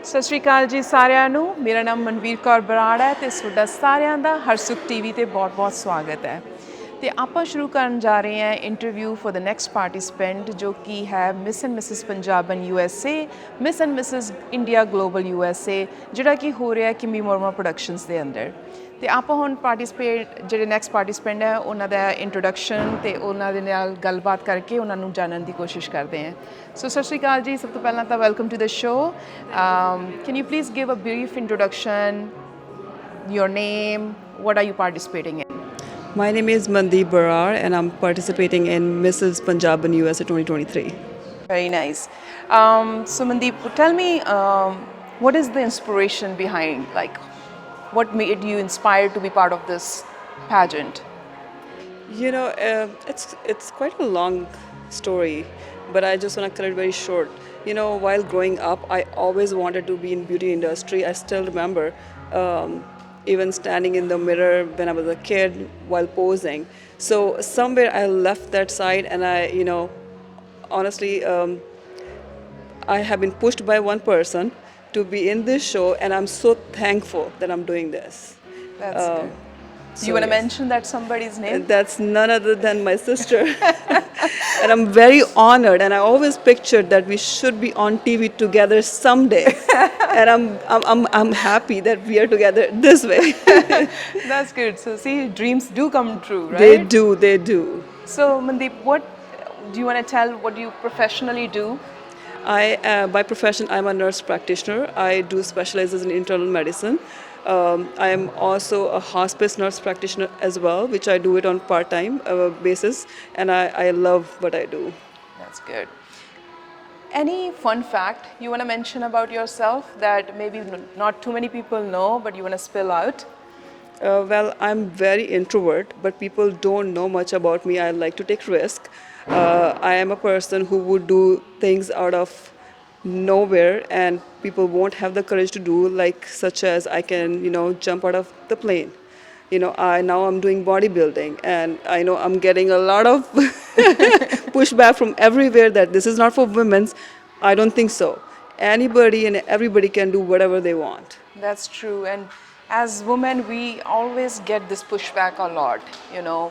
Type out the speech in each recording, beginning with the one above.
ਸਤਿ ਸ਼੍ਰੀ ਅਕਾਲ ਜੀ ਸਾਰਿਆਂ ਨੂੰ। ਮੇਰਾ ਨਾਮ ਮਨਵੀਰ ਕੌਰ ਬਰਾੜ ਹੈ ਤੇ ਤੁਹਾਡਾ ਸਾਰਿਆਂ ਦਾ ਹਰਸੁਖ ਟੀਵੀ ਤੇ ਬਹੁਤ-ਬਹੁਤ ਸਵਾਗਤ ਹੈ। ਤੇ ਆਪਾਂ ਸ਼ੁਰੂ ਕਰਨ ਜਾ ਰਹੇ ਹਾਂ interview for the next participant ਜੋ ਕਿ ਹੈ miss and Mrs Punjaban USA, miss and Mrs India global USA, ਜਿਹੜਾ ਕਿ ਹੋ ਰਿਹਾ ਕਿਮੀ ਵਰਮਾ ਪ੍ਰੋਡਕਸ਼ਨਸ ਦੇ ਅੰਦਰ। ਤੇ ਆਪਾਂ ਹੁਣ ਜਿਹੜੇ ਨੈਕਸਟ ਪਾਰਟਿਸਿਪੈਂਟ ਹੈ ਉਹਨਾਂ ਦਾ ਇੰਟਰੋਡਕਸ਼ਨ ਤੇ ਉਹਨਾਂ ਦੇ ਨਾਲ ਗੱਲਬਾਤ ਕਰਕੇ ਉਹਨਾਂ ਨੂੰ ਜਾਣਨ ਦੀ ਕੋਸ਼ਿਸ਼ ਕਰਦੇ ਹਾਂ। ਸੋ ਸਤਿ ਸ਼੍ਰੀ ਅਕਾਲ ਜੀ, ਸਭ ਤੋਂ ਪਹਿਲਾਂ ਤਾਂ welcome to the show. Can you please give a brief introduction, your name, what are you participating in? My name is Mandeep Brar and I'm participating in Mrs. Punjaban USA 2023. Very nice. So Mandeep, tell me, what is the inspiration behind, like, what made you inspired to be part of this pageant? You know, it's quite a long story, but I just want to cut it very short. You know, while growing up, I always wanted to be in beauty industry. I still remember even standing in the mirror when I was a kid while posing. So somewhere I left that side and I, you know, honestly, I have been pushed by one person to be in this show, and I'm so thankful that I'm doing this. That's good. So you want to mention that somebody's name? That's none other than my sister. And I'm very honored, and I always pictured that we should be on TV together someday. And I'm happy that we are together this way. That's good. So see, dreams do come true, right? They do. So Mandeep, what do you want to tell what you professionally do? By profession, I'm a nurse practitioner. I do specialize in internal medicine. I am also a hospice nurse practitioner as well, which I do it on part-time basis, and I love what I do. That's good. Any fun fact you want to mention about yourself that maybe not too many people know, but you want to spill out? Well, I'm very introvert, but people don't know much about me. I like to take risk. I am a person who would do things out of nowhere and people won't have the courage to do, like such as I can, you know, jump out of the plane. You know, now I'm doing bodybuilding and I know I'm getting a lot of pushback from everywhere that this is not for women's. I don't think so. Anybody and everybody can do whatever they want. That's true. And as women, we always get this pushback a lot, you know,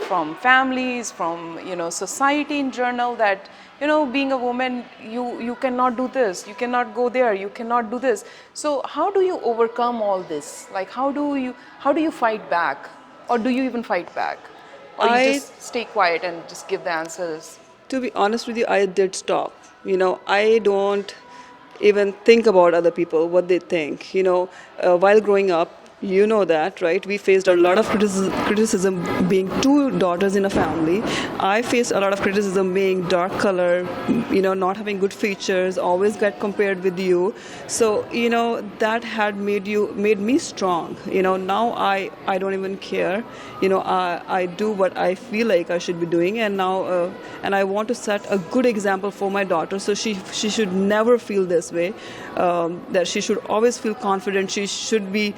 from families, from, you know, society in general, that, you know, being a woman, you cannot do this, you cannot go there, you cannot do this. So how do you overcome all this? Like, how do you fight back, or do you even fight back, or you just stay quiet and just give the answers? To be honest with you, I did stop. You know, I don't even think about other people, what they think. You know, while growing up, you know that, right? We faced a lot of criticism being two daughters in a family. I faced a lot of criticism being dark color, you know, not having good features, always get compared with you. So, you know, that had made me strong. You know, now I don't even care. You know, I do what I feel like I should be doing, and now and I want to set a good example for my daughter, so she should never feel this way. That she should always feel confident. She should be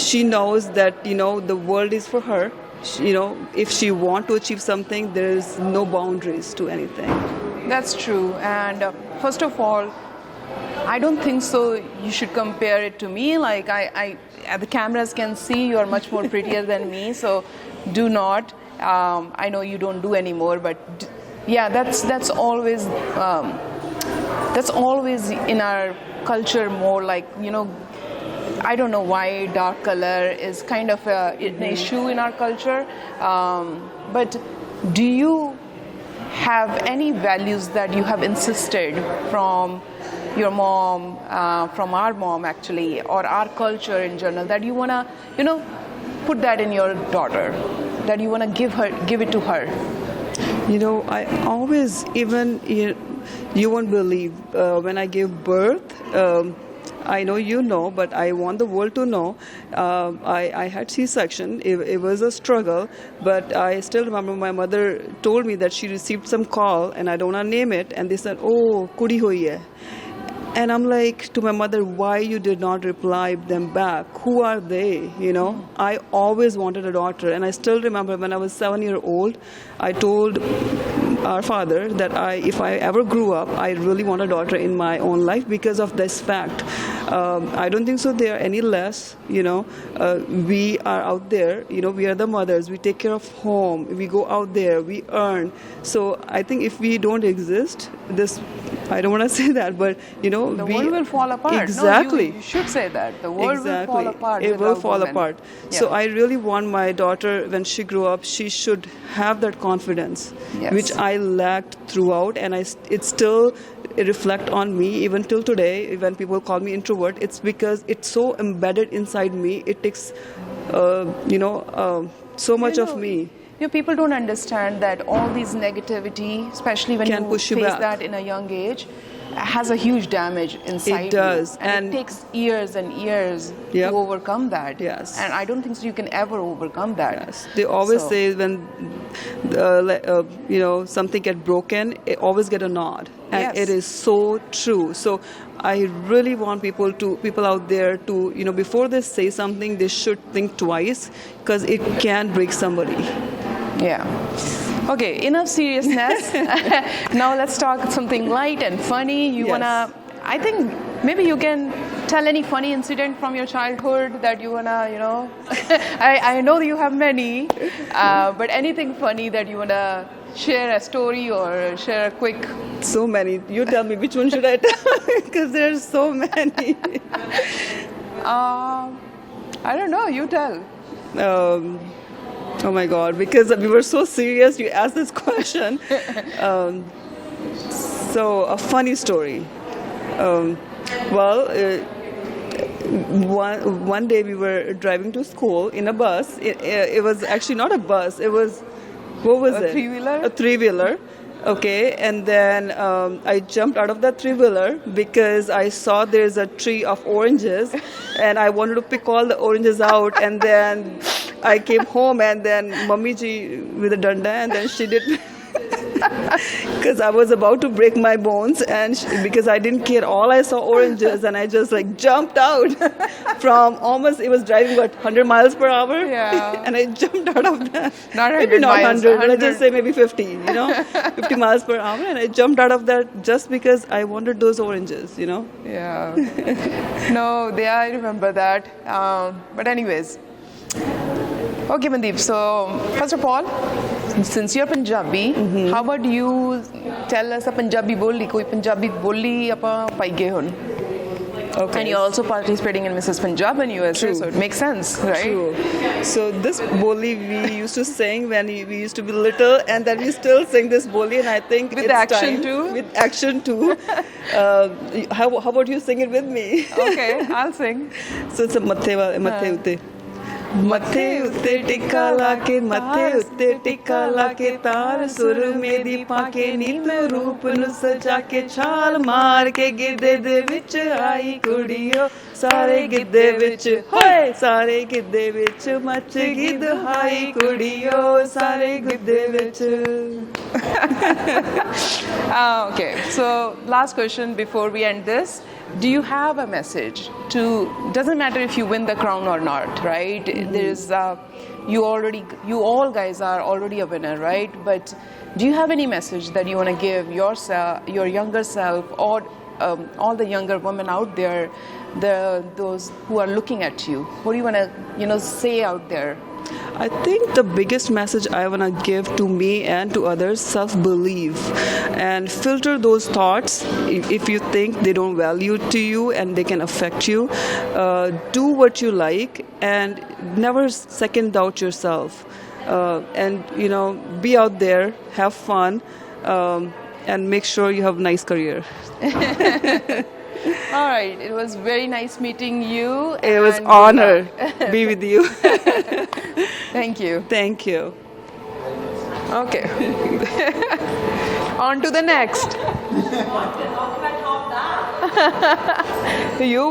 she knows that, you know, the world is for her. You know, if she want to achieve something, there is no boundaries to anything. That's true. And first of all, I don't think so you should compare it to me. Like, the cameras can see you are much more prettier than me, so do not. I know you don't do anymore, but yeah, that's always in our culture more, like, you know, I don't know why dark color is kind of an issue in our culture, but do you have any values that you have insisted from your mom, from our mom actually, or our culture in general, that you want to, you know, put that in your daughter, that you want to give it to her? You know, I always, even you won't believe, when I gave birth, I know you know, but I want the world to know. I had C-section. It was a struggle, but I still remember my mother told me that she received some call, and I don't want to name it, and they said, "Oh, kudi hui hai." And I'm like to my mother, why you did not reply them back? Who are they? I always wanted a daughter, and I still remember when I was 7 years old, I told our father that if I ever grew up, I really want a daughter in my own life because of this fact. I don't think so they are any less. We are out there. We are the mothers. We take care of home. We go out there. We earn. So I think if we don't exist, I don't want to say that, but the world will fall apart. Exactly. No, you should say that. The world will fall apart. It will fall apart. Yeah. So I really want my daughter, when she grew up, she should have that confidence, which I lacked throughout, and it still reflect on me even till today. When people call me introvert, it's because it's so embedded inside me. It takes, so much of me. People don't understand that all these negativity, especially when you push you face back. that in a young age, has a huge damage inside It does. you. And it takes years and years to overcome that. Yes. And I don't think so you can ever overcome that. Yes. They always say when something get broken, it always get a nod. And it is so true. So I really want people out there to, before they say something, they should think twice, because it can break somebody. Yeah. Okay, enough seriousness. Now let's talk something light and funny. I think maybe you can tell any funny incident from your childhood that you wanna, I know you have many, but anything funny that you wanna share a story or share a quick. So many. You tell me which one should I tell, because there's so many. I don't know. You tell. Oh my God! Because we were so serious, you asked this question. So a funny story. One day we were driving to school in a bus. It was actually not a bus. It was, what was it? A three-wheeler? A three-wheeler. Okay, and then I jumped out of that three-wheeler because I saw there's a tree of oranges, and I wanted to pick all the oranges out, and then I came home, and then Mummy ji with a danda, and then she did, because I was about to break my bones, and because I didn't care, all I saw oranges, and I just jumped out from almost, it was driving 100 miles per hour, and I jumped out of that. Maybe not 100, but I just say maybe 50, 50 miles per hour, and I jumped out of that just because I wanted those oranges, Yeah. No, I remember that. But anyways. Okay, Mandeep. So, first of all, since you're Punjabi, how about you tell us a Punjabi boli? Koi Punjabi boli apa paige hun? Okay. And you're also participating in Mrs. Punjab in USA, True. so it makes sense, right? True. So this boli we used to sing when we used to be little, and then we still sing this boli, and I think with it's action time. too. With action too. How about you sing it with me? Okay, I'll sing. So it's a mathe utte. मथे उत्ते टिक्का लाके मथे उत्ते टिक्का लाके तार सुर मेरी पाके नीत रूप नु सजा के छाल मार के गिद्धे दे विच आई कुड़ियो सारे गिद्धे विच होए सारे गिद्धे विच मच गिद्ध हाई कुड़ियो सारे गिद्धे विच. Okay, so last question before we end this. Do you have a message doesn't matter if you win the crown or not, right? There's, you all guys are already a winner, right? But do you have any message that you want to give yourself, your younger self, or all the younger women out there, those who are looking at you? What do you want to, say out there? I think the biggest message I want to give to me and to others, self-belief, and filter those thoughts if you think they don't value to you and they can affect you. Do what you like and never second doubt yourself. And be out there, have fun, and make sure you have a nice career. All right, it was very nice meeting you. It was an honor to be with you. Thank you. Thank you. Okay. On to the next. You.